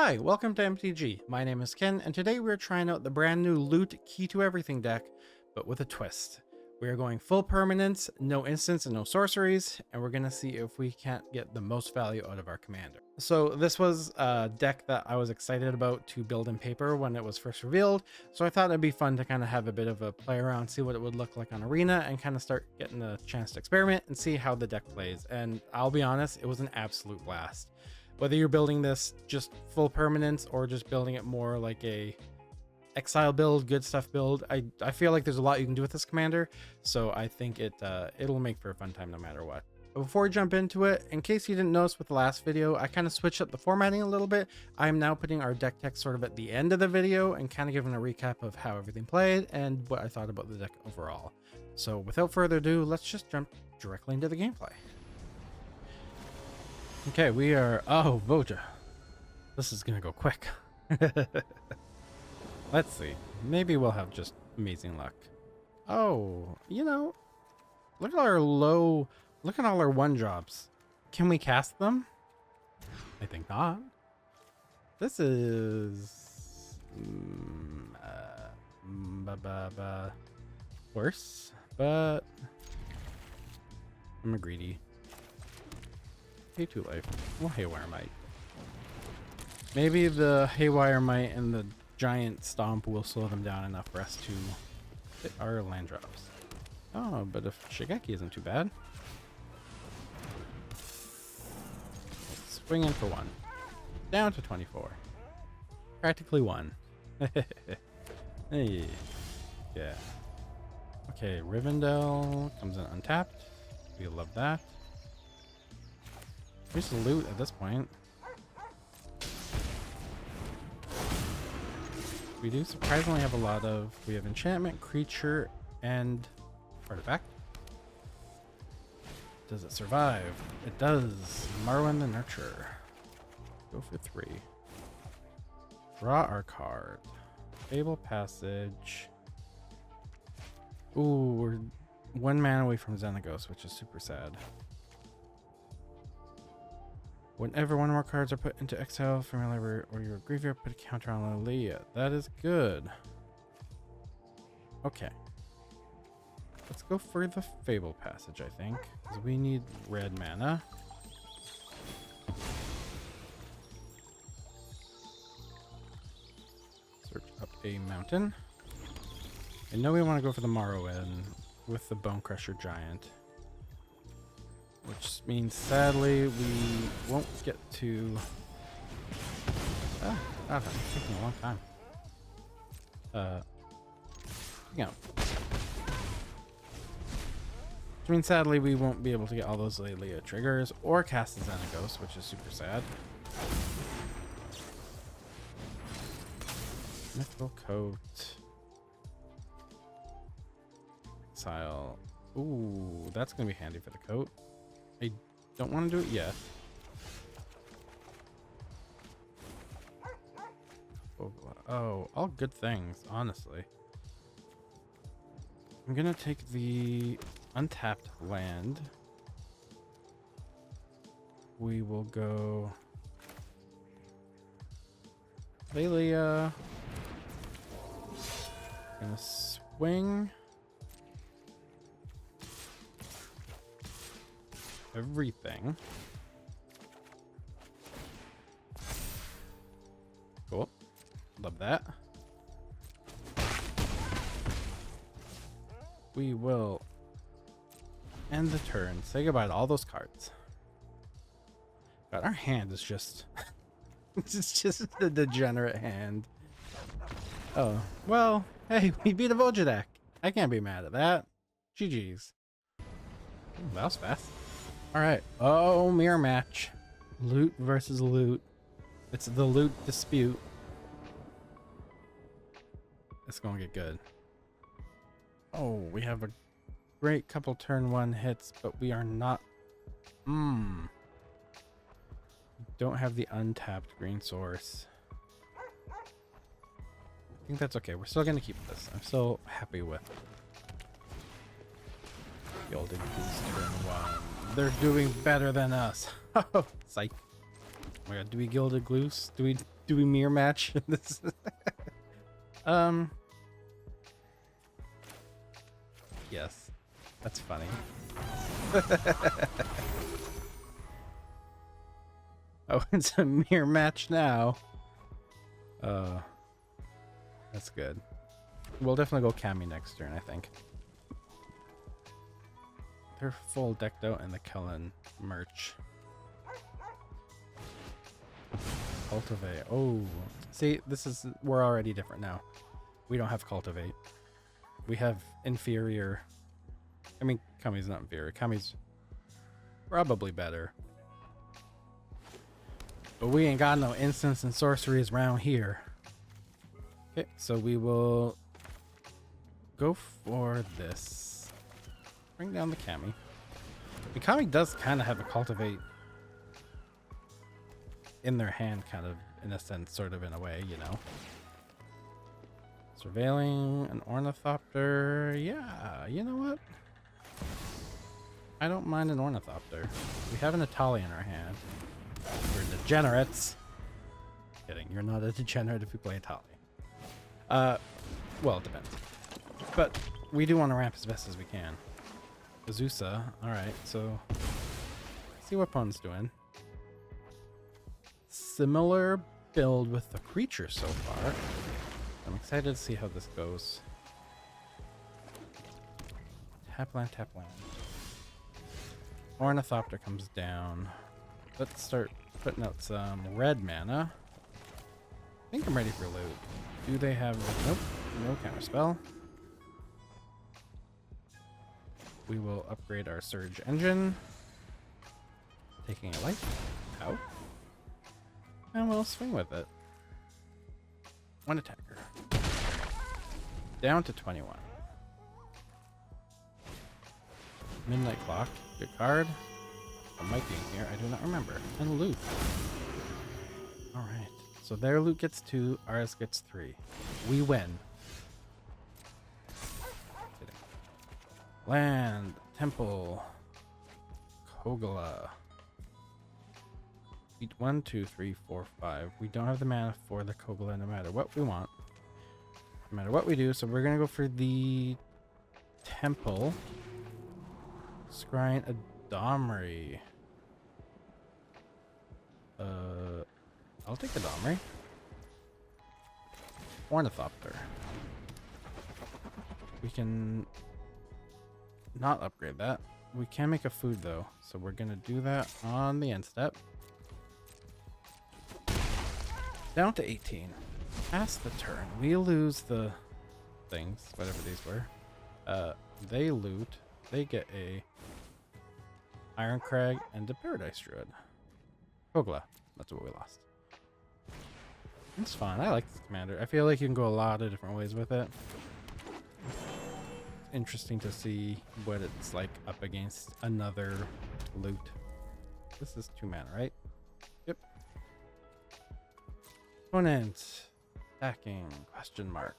Hi, welcome to MTG. My name is Ken, and today we're trying out the brand new Loot Key to Everything deck, but with a twist. We are going full permanence, no instants and no sorceries, and we're gonna see if we can't get the most value out of our commander. So this was a deck that I was excited about to build in paper when it was first revealed, so I thought it'd be fun to kind of have a bit of a play around, see what it would look like on Arena, and kind of start getting a chance to experiment and see how the deck plays. And I'll be honest, it was an absolute blast. Whether you're building this just full permanence or just building it more like a exile build, good stuff build, I feel like there's a lot you can do with this commander, so I think it'll make for a fun time no matter what. But before we jump into it, in case you didn't notice with the last video, I kind of switched up the formatting a little bit. I am now putting our deck text sort of at the end of the video and kind of giving a recap of how everything played and what I thought about the deck overall. So without further ado, let's just jump directly into the gameplay. Okay, we are... Oh, Voja. This is gonna go quick. Let's see. Maybe we'll have just amazing luck. Oh, you know, look at our low... Look at all our one drops. Can we cast them? I think not. This is... worse, but... I'm a greedy. Pay 2 life. Well, Haywire Might. Maybe the Haywire Might and the giant stomp will slow them down enough for us to hit our land drops. Oh, but if Shigeki isn't too bad. Let's swing in for 1. Down to 24. Practically 1. Hey. Yeah. Okay, Rivendell comes in untapped. We love that. Here's the loot at this point. We do surprisingly have a lot of... We have enchantment, creature, and artifact. Does it survive? It does. Marwyn the Nurturer. Go for 3. Draw our card. Fable Passage. Ooh, we're 1 mana away from Xenagos, which is super sad. Whenever 1 or more cards are put into exile from your library or your graveyard, put a counter on Lilia. That is good. Okay. Let's go for the Fable Passage, I think, because we need red mana. Search up a mountain. I know we want to go for the Morrowind with the Bonecrusher Giant. Which means, sadly, we won't get to... Oh, God, it's taking a long time. Yeah. Which means, sadly, we won't be able to get all those Lilia triggers or cast the Xenagos, which is super sad. Mythical Coat. Exile. Ooh, that's going to be handy for the coat. I don't want to do it yet. Oh, all good things, honestly. I'm gonna take the untapped land. We will go Lilia. Gonna swing everything. Cool. Love that. We will end the turn. Say goodbye to all those cards. God, our hand is just... it's just a degenerate hand. Oh, well, hey, we beat a Voja deck. I can't be mad at that. GG's. Ooh, that was fast. Alright. Oh, mirror match. Loot versus loot. It's the loot dispute. It's gonna get good. Oh, we have a great couple turn 1 hits, but we are not... Don't have the untapped green source. I think that's okay. We're still gonna keep this. I'm still happy with Gilded Goose turn 1. They're doing better than us. Oh, psych. Oh my god, do we Gilded Goose? Do we Do we mirror match? This yes, that's funny. Oh, it's a mirror match now. That's good. We'll definitely go Cammy next turn, I think. They're full decked out in the Kellen merch. Cultivate. Oh, see, we're already different now. We don't have Cultivate. We have inferior. I mean, Kami's not inferior. Kami's probably better. But we ain't got no instants and sorceries around here. Okay, so we will go for this. Bring down the Kami. The Kami does kind of have a Cultivate in their hand, kind of, in a sense, sort of in a way, you know. Surveilling an Ornithopter. Yeah, you know what? I don't mind an Ornithopter. We have an Atali in our hand. We're degenerates. Kidding, you're not a degenerate if you play Atali. Well, it depends. But we do want to ramp as best as we can. Azusa, alright, so see what opponent's doing. Similar build with the creature so far. I'm excited to see how this goes. Tap land, tap land. Ornithopter comes down. Let's start putting out some red mana. I think I'm ready for loot. Do they have... Nope, no counter spell. We will upgrade our Surge Engine. Taking a life out. And we'll swing with it. One attacker. Down to 21. Midnight Clock. Good card. It might be in here. I do not remember. And loot. Alright. So their loot gets 2. Ours gets 3. We win. Kidding. Land. Temple. Kogla. Beat 1, 2, 3, 4, 5. We don't have the mana for the Kogla no matter what we want. No matter what we do. So we're going to go for the Temple. Scrying a Domri. I'll take the Domri. Ornithopter. We can not upgrade that. We can make a food though, so we're gonna do that on the end step. Down to 18. Pass the turn. We lose the things, whatever these were. They loot. They get a Iron Crag and a Paradise Druid. Kogla. That's what we lost. It's fun. I like this commander. I feel like you can go a lot of different ways with it. It's interesting to see what it's like up against another loot. This is 2 mana, right? Yep. Opponent. Attacking. Question mark.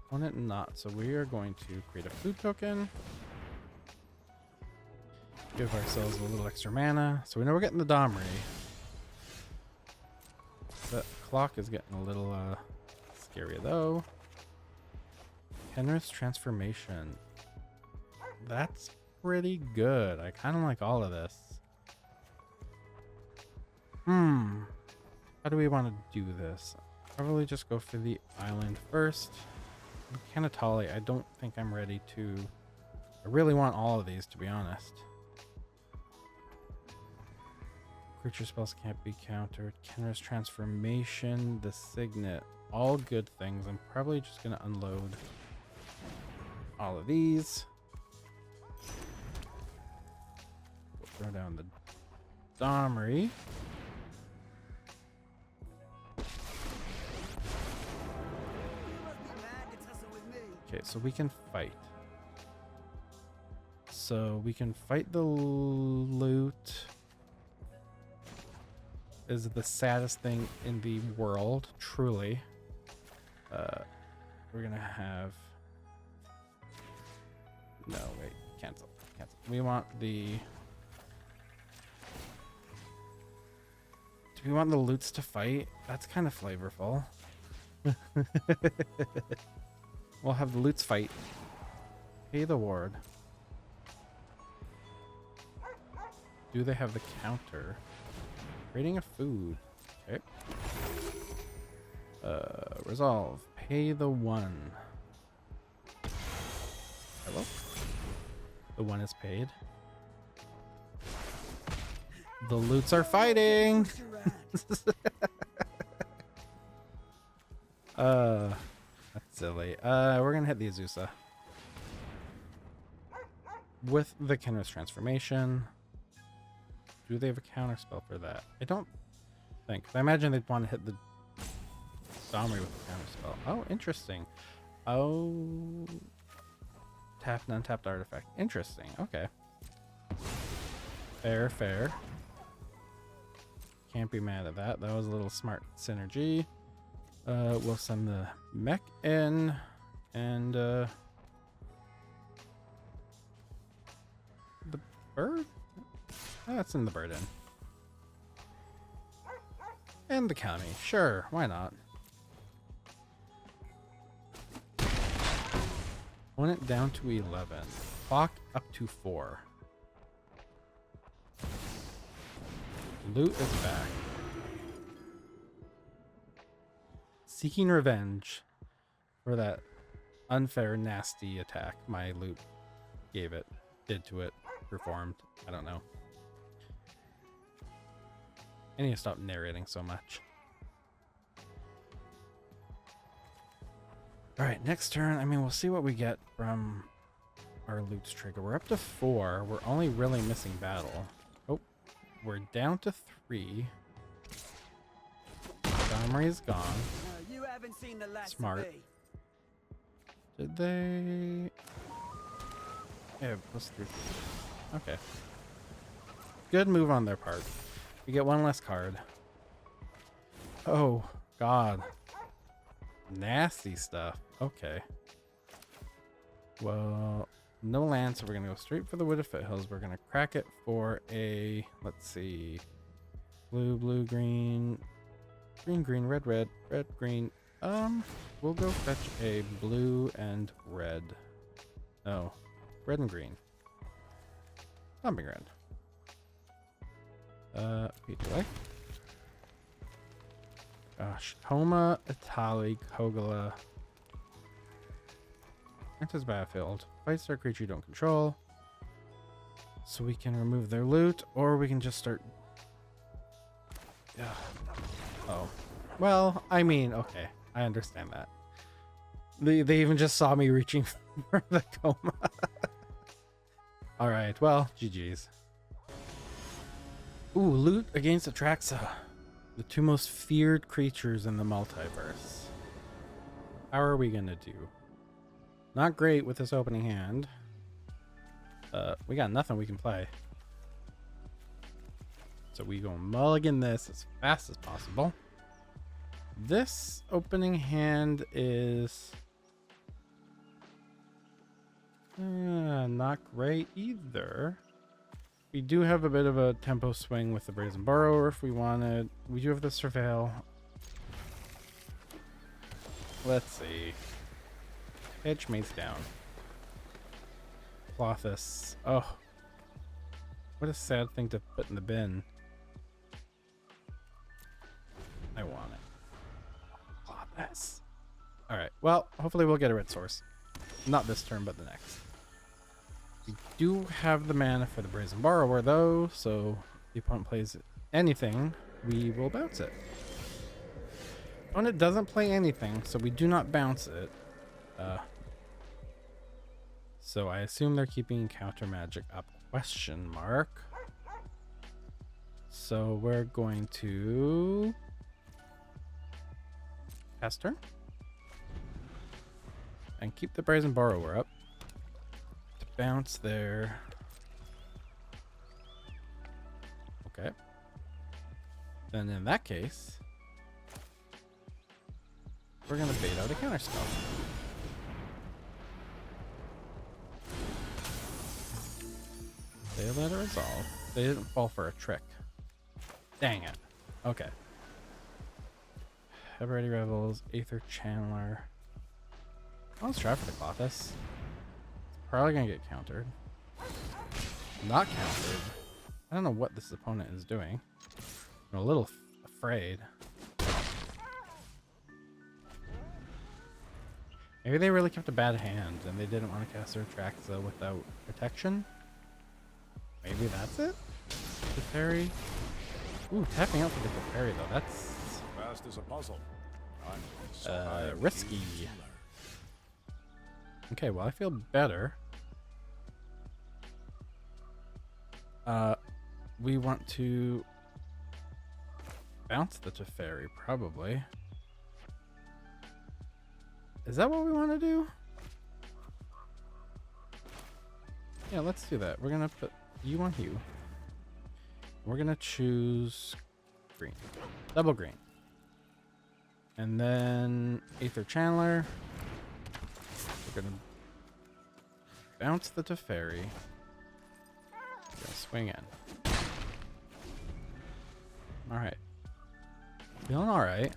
Opponent not. So we are going to create a food token. Give ourselves a little extra mana. So we know we're getting the Domri. The clock is getting a little scary though. Kenrith's Transformation. That's pretty good. I kind of like all of this. How do we want to do this? Probably just go for the island first. Kanatali, I don't think I'm ready to... I really want all of these, to be honest. Creature spells can't be countered. Kenra's Transformation, the Signet. All good things. I'm probably just going to unload all of these. We'll throw down the Domri. Okay, so we can fight. So we can fight the loot. Is the saddest thing in the world, truly. We're gonna have... No, wait, cancel. We want the... To we want the loots to fight? That's kind of flavorful. We'll have the loots fight. Pay the ward. Do they have the counter? Rating of food. Okay. Resolve. Pay the one. Hello? The one is paid. The loots are fighting! That's silly. We're gonna hit the Azusa. With the Kenris transformation. Do they have a counter spell for that? I don't think. I imagine they'd want to hit the Domri with the counter spell. Oh, interesting. Oh. Tapped and untapped artifact. Interesting. Okay. Fair, fair. Can't be mad at that. That was a little smart synergy. We'll send the mech in and the bird? That's in the bird in. And the county. Sure, why not? Opponent down to 11. Clock up to 4. Loot is back. Seeking revenge for that unfair, nasty attack my loot did to it, performed. I don't know. I need to stop narrating so much. Alright, next turn. I mean, we'll see what we get from our loot's trigger. We're up to 4. We're only really missing battle. Oh, we're down to 3. Domri is gone. No, you haven't seen the last Smart. of me. Did they... Yeah, +3. Okay. Good move on their part. We get one less card. Oh, God. Nasty stuff. Okay. Well, no land, so we're going to go straight for the Wood of Foothills. We're going to crack it for a, let's see, blue, blue, green, green, green, red, red, red, green. We'll go fetch a blue and red. No, red and green. Something red. PTY. Gosh, Homa, Itali, Kogala. Enters battlefield. Fights their creature you don't control. So we can remove their loot, or we can just start. Yeah. Oh. Well, I mean, okay. I understand that. They even just saw me reaching for the coma. Alright, well, GG's. Ooh, loot against Atraxa. The two most feared creatures in the multiverse. How are we gonna do? Not great with this opening hand. We got nothing we can play. So we go mulligan this as fast as possible. This opening hand is not great either. We do have a bit of a tempo swing with the Brazen Burrower if we wanted. We do have the Surveil. Let's see. Edgemade's down. Clothis. Oh. What a sad thing to put in the bin. I want it. Clothis. Alright, well, hopefully we'll get a red source. Not this turn, but the next. We do have the mana for the Brazen Borrower, though, so if the opponent plays anything, we will bounce it. Opponent doesn't play anything, so we do not bounce it. So I assume they're keeping counter magic up, question mark. So we're going to pass turn and keep the Brazen Borrower up. Bounce there. Okay. Then in that case, we're going to bait out a counter spell. They let it resolve. They didn't fall for a trick. Dang it. Okay. Heavy Rebels, Aether Chandler. Let's try for the Clothis. It's probably gonna get countered. Not countered. I don't know what this opponent is doing. I'm a little afraid. Maybe they really kept a bad hand and they didn't want to cast their Atraxa without protection. Maybe that's it? The fairy. Ooh, tapping out for the fairy though. That's Fast as a puzzle. I'm risky. Okay, well I feel better. We want to bounce the Teferi, probably. Is that what we want to do? Yeah, let's do that. We're gonna put you on Hue. We're gonna choose green. Double green. And then Aether Chandler. We're gonna bounce the Teferi. Gonna swing in. Alright. Feeling alright.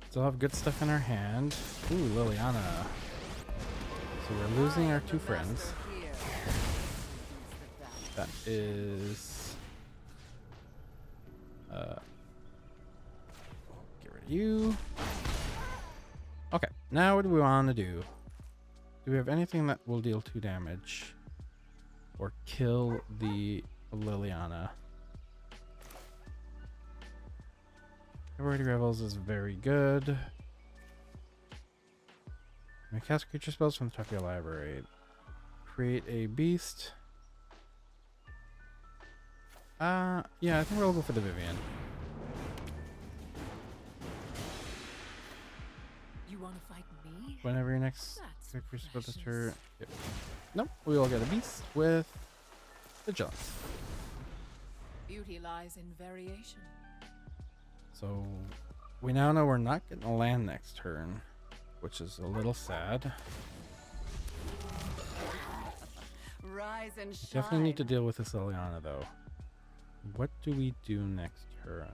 Still have good stuff in our hand. Ooh, Liliana. So we're losing our two friends. That is... get rid of you. Okay, now what do we want to do? Do we have anything that will deal 2 damage? Or kill the Liliana? Everybody Rebels is very good. You may cast creature spells from the top of your library. Create a beast. Yeah, I think we'll go for the Vivian. You want to fight me? Whenever your next That's creature spell this precious. turn. Yep. Nope, we will get a beast with Vigilance. Beauty lies in variation. So we now know we're not getting a land next turn, which is a little sad. Rise and shine. Definitely need to deal with this Liliana though. What do we do next turn?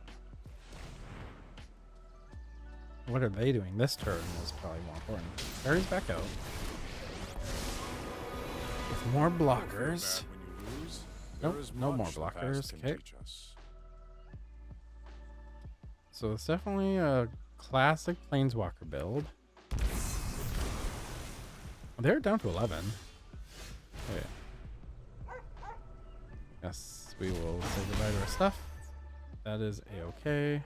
What are they doing this turn is probably more important. Fairy's back out. With more blockers. When you lose, Nope, there is no more much the past blockers. can Okay. teach us. So it's definitely a classic Planeswalker build. They're down to 11. Okay. Yes, we will say goodbye to our stuff. That is a-okay.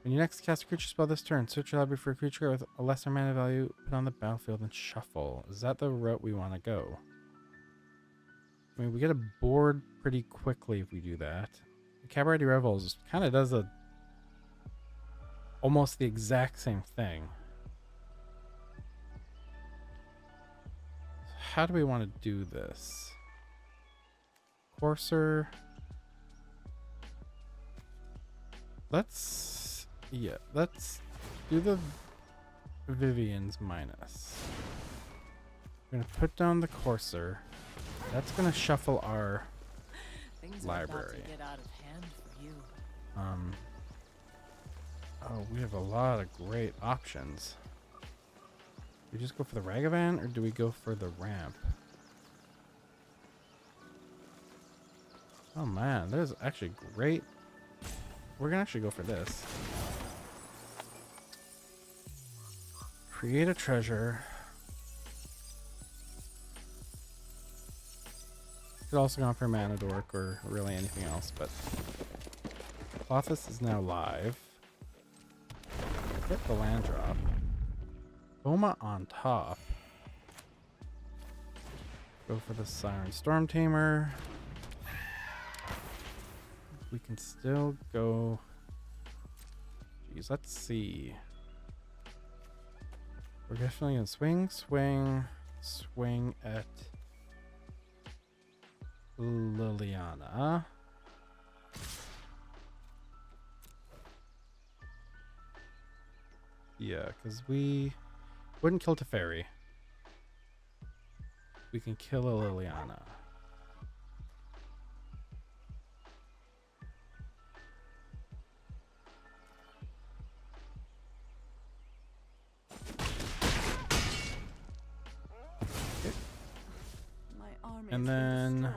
When you next cast a creature spell this turn, search your library for a creature with a lesser mana value, put on the battlefield, and shuffle. Is that the route we want to go? I mean, we get a board pretty quickly if we do that. Cabaret Revels kind of does almost the exact same thing. How do we want to do this? Courser. Let's do the Vivian's minus. We're gonna put down the Courser. That's gonna shuffle our Things library. are about to get out of hand for you. Oh, we have a lot of great options. Do we just go for the Ragavan or do we go for the ramp? Oh man, there's actually great. We're gonna actually go for this. Create a treasure. Could also go for Mana Dork or really anything else, but Clothis is now live. Get the land drop. Boma on top. Go for the Siren Storm Tamer. We can still go. Jeez, let's see. We're definitely gonna swing at Liliana. Yeah, because we wouldn't kill Teferi. We can kill a Liliana. And then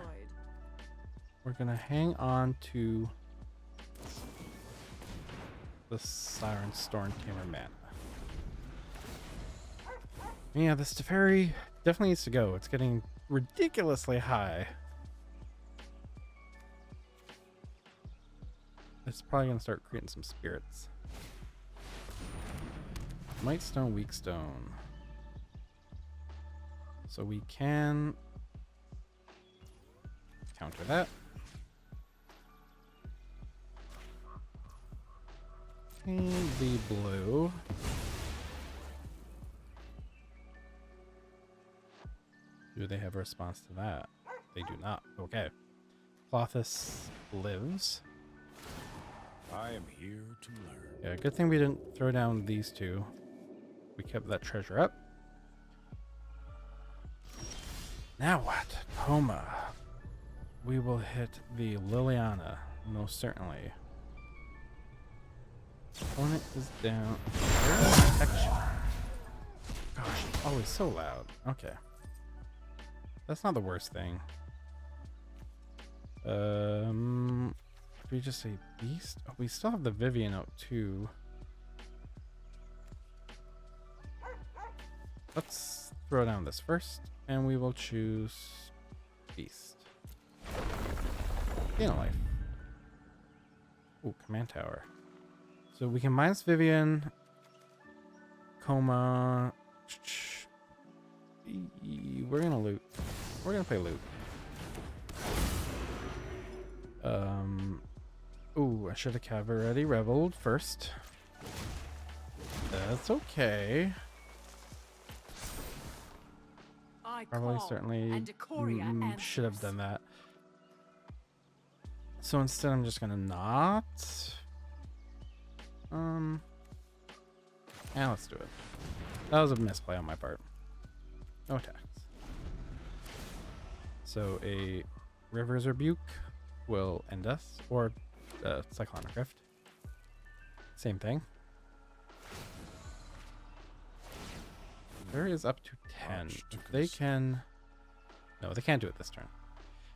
we're gonna hang on to the Siren Storm Tamer mana. Yeah, this Teferi definitely needs to go. It's getting ridiculously high. It's probably gonna start creating some spirits. Might Stone, Weak Stone. So we can counter that. And the blue. Do they have a response to that? They do not. Okay. Clothis lives. I am here to learn. Yeah, good thing we didn't throw down these two. We kept that treasure up. Now what? Poma. We will hit the Liliana, most certainly. Opponent is down. Protection. Gosh, it's always so loud. Okay. That's not the worst thing. Did we just say beast? Oh, we still have the Vivian out too. Let's throw down this first, and we will choose beast. Gain a life. Ooh, command tower. So we can minus Vivian, Coma. We're gonna loot. We're gonna play loot. Ooh, I should have already reveled first. That's okay. Probably certainly should have done that. So instead I'm just gonna not. Yeah, let's do it. That was a misplay on my part. No attacks. So a River's Rebuke will end us, or Cyclonic Rift. Same thing. There is up to 10. If they can... No, they can't do it this turn.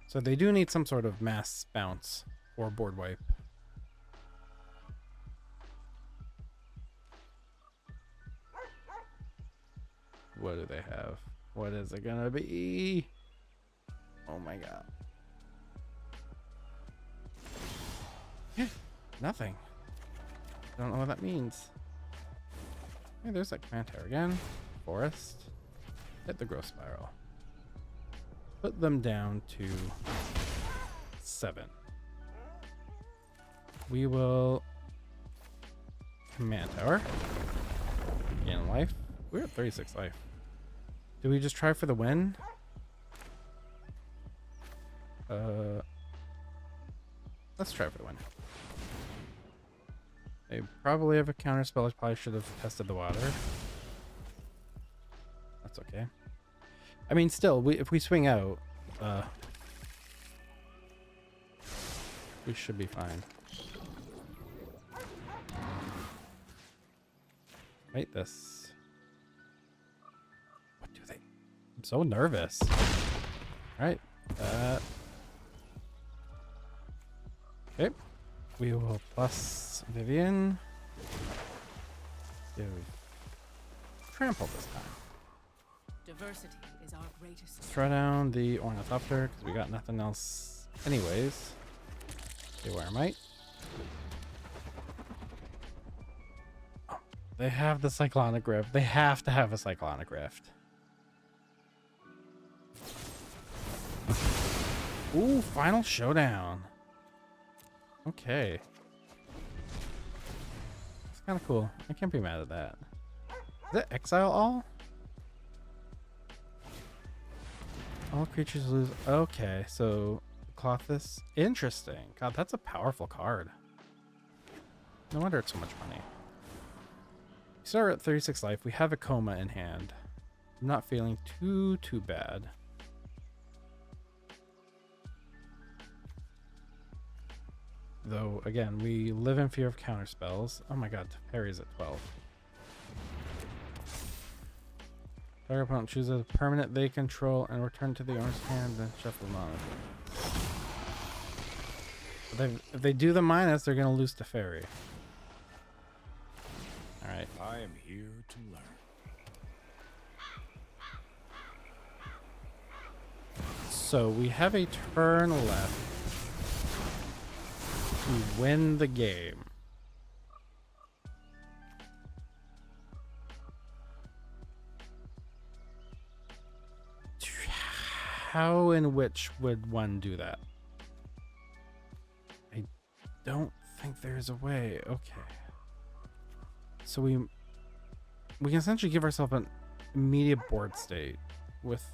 So they do need some sort of mass bounce or board wipe. What do they have? What is it gonna be? Oh my god. Yeah, nothing. Don't know what that means. Hey, there's that command tower again. Forest. Hit the growth spiral. Put them down to 7. We will command tower. Gain life. We're at 36 life. Do we just try for the win? Let's try for the win. They probably have a counter spell. I probably should have tested the water. That's okay. I mean, still, if we swing out, we should be fine. Wait, this. What do they? I'm so nervous. All right. Okay. We will plus Vivian. Give trample this time. Diversity is our greatest. Throw down the Ornithopter because we got nothing else anyways. Okay, where am I? Oh, they have the Cyclonic Rift. They have to have a Cyclonic Rift. Ooh, final showdown. Okay. It's kind of cool. I can't be mad at that. Is that exile all? All creatures lose. Okay, so Clothis. Interesting. God, that's a powerful card. No wonder it's so much money. We start at 36 life. We have a Coma in hand. I'm not feeling too bad. Though, again, we live in fear of counter spells. Oh my god, Teferi's at 12. Target opponent chooses a permanent they control and return to the orange hand, then shuffle them on. But if they do the minus, they're going to lose to fairy. Alright. I am here to learn. So we have a turn left to win the game. How and which would one do that? I don't think there's a way. Okay. So we can essentially give ourselves an immediate board state with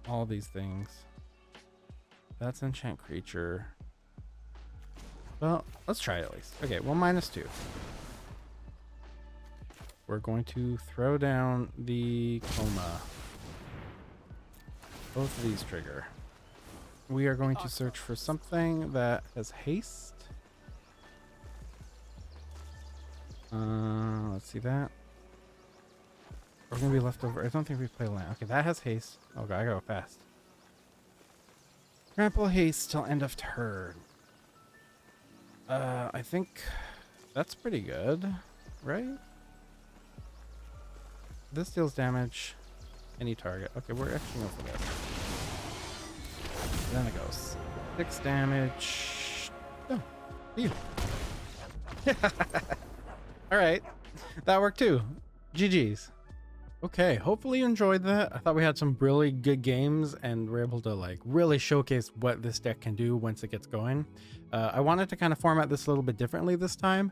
all these things. That's enchant creature. Well, let's try it at least. Okay, well, -2. We're going to throw down the coma. Both of these trigger. We are going to search for something that has haste. Let's see that. We're gonna be left over. I don't think we play land. Okay, that has haste. Oh god, I gotta go fast. Grapple haste till end of turn. I think that's pretty good, right? This deals damage. Any target. Okay, we're actually going for this. Then it goes 6 damage. Oh, you. All right, that worked too. GG's. Okay, hopefully you enjoyed that. I thought we had some really good games and we're able to like really showcase what this deck can do once it gets going. I wanted to kind of format this a little bit differently this time.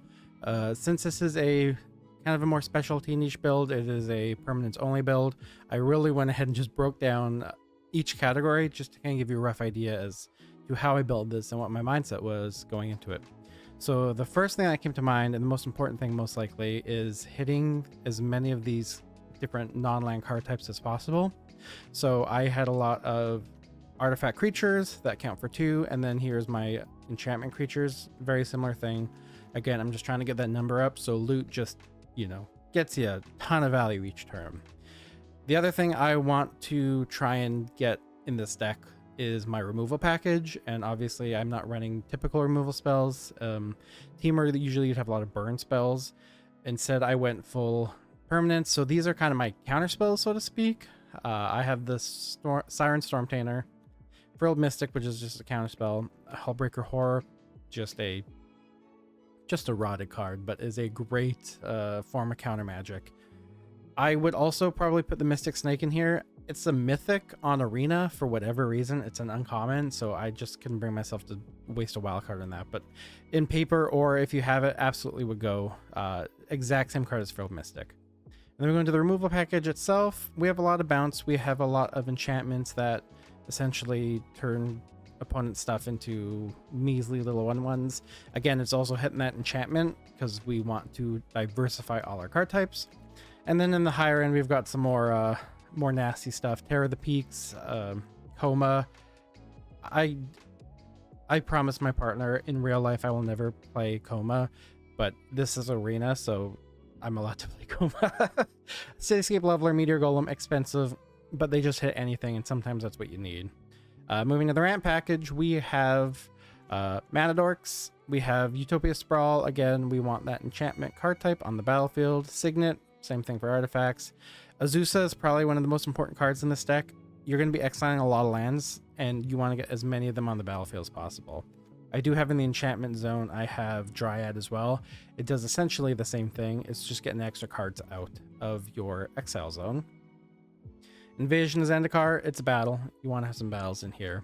Since this is a kind of a more specialty niche build, it is a permanence only build. I really went ahead and just broke down each category just to kind of give you a rough idea as to how I built this and what my mindset was going into it. So the first thing that came to mind, and the most important thing most likely, is hitting as many of these different non-land card types as possible. So I had a lot of artifact creatures that count for 2, and then here's my enchantment creatures. Very similar thing. Again, I'm just trying to get that number up so loot just, you know, gets you a ton of value each turn. The other thing I want to try and get in this deck is my removal package, and obviously I'm not running typical removal spells. Teamer, usually you'd have a lot of burn spells. Instead I went full permanence, so these are kind of my counter spells, so to speak. I have this Siren Stormtainer, Frilled Mystic, which is just a counter spell, Hullbreaker Horror, just a rotted card, but is a great form of counter magic. I would also probably put the Mystic Snake in here. It's a mythic on Arena for whatever reason. It's an uncommon, so I just couldn't bring myself to waste a wild card on that. But in paper, or if you have it, absolutely would go. Exact same card as Frilled Mystic. And then we go into the removal package itself. We have a lot of bounce. We have a lot of enchantments that essentially turn opponent stuff into measly little 1/1s. Again, it's also hitting that enchantment because we want to diversify all our card types. And then in the higher end, we've got some more nasty stuff. Terror of the Peaks, Coma. I promised my partner in real life I will never play Coma, but this is Arena, so I'm allowed to play Coma. Cityscape Leveler, Meteor Golem, expensive, but they just hit anything, and sometimes that's what you need. Moving to the ramp package, we have Mana Dorks, we have Utopia Sprawl. Again, we want that enchantment card type on the battlefield. Signet, same thing for artifacts. Azusa is probably one of the most important cards in this deck. You're going to be exiling a lot of lands, and you want to get as many of them on the battlefield as possible. I do have in the enchantment zone, I have Dryad as well. It does essentially the same thing. It's just getting extra cards out of your exile zone. Invasion of Zendikar, it's a battle. You want to have some battles in here.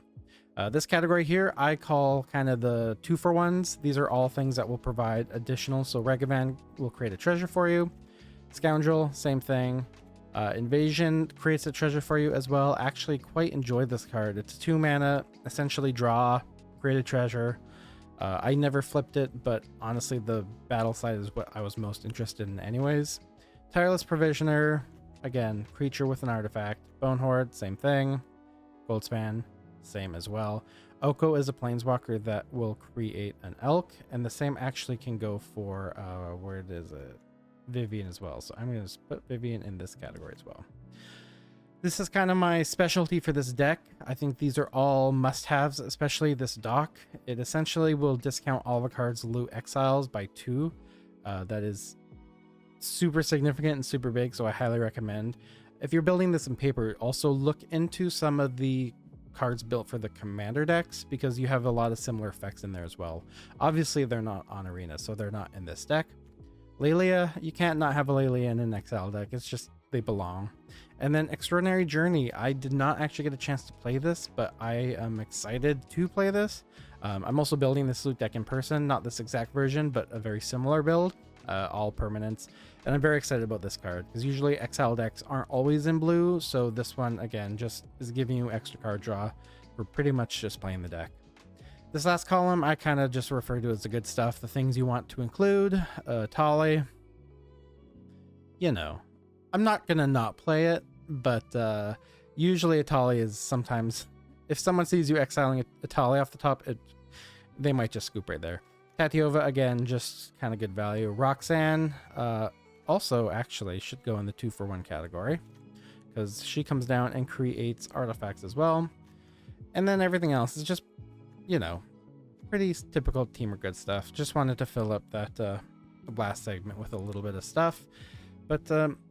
This category here, I call kind of the 2-for-1s. These are all things that will provide additional. So Regavan will create a treasure for you. Scoundrel, same thing. Invasion creates a treasure for you as well. Actually quite enjoyed this card. It's a 2 mana, essentially draw, create a treasure. I never flipped it, but honestly the battle side is what I was most interested in anyways. Tireless Provisioner, again, creature with an artifact. Bone Horde, same thing. Goldspan, same as well. Oko is a planeswalker that will create an elk, and the same actually can go for where is it? Vivian as well. So I'm going to put Vivian in this category as well. This is kind of my specialty for this deck. I think these are all must-haves, especially this dock. It essentially will discount all the cards loot exiles by 2. That is super significant and super big, so I highly recommend. If you're building this in paper, also look into some of the cards built for the commander decks, because you have a lot of similar effects in there as well. Obviously, they're not on Arena, so they're not in this deck. Lelia, you can't not have a Lelia in an exile deck. It's just, they belong. And then Extraordinary Journey, I did not actually get a chance to play this, but I am excited to play this. I'm also building this loot deck in person, not this exact version, but a very similar build, all permanents. And I'm very excited about this card, because usually exile decks aren't always in blue, so this one, again, just is giving you extra card draw for pretty much just playing the deck. This last column, I kind of just refer to as the good stuff, the things you want to include. Tali, you know, I'm not going to not play it, but usually a Tali is sometimes, if someone sees you exiling a Tali off the top, they might just scoop right there. Tatiova, again, just kind of good value. Roxanne, also actually should go in the 2-for-1 category, because she comes down and creates artifacts as well. And then everything else is just, you know, pretty typical Team or Good stuff. Just wanted to fill up that last segment with a little bit of stuff. But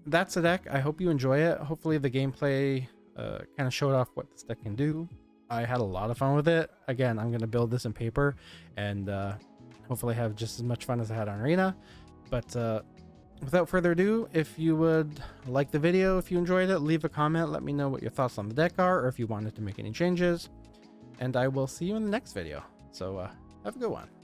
that's the deck. I hope you enjoy it. Hopefully the gameplay kind of showed off what this deck can do. I had a lot of fun with it. Again, I'm going to build this in paper and hopefully have just as much fun as I had on Arena. But without further ado, if you would like the video, if you enjoyed it, leave a comment. Let me know what your thoughts on the deck are, or if you wanted to make any changes. And I will see you in the next video. So have a good one.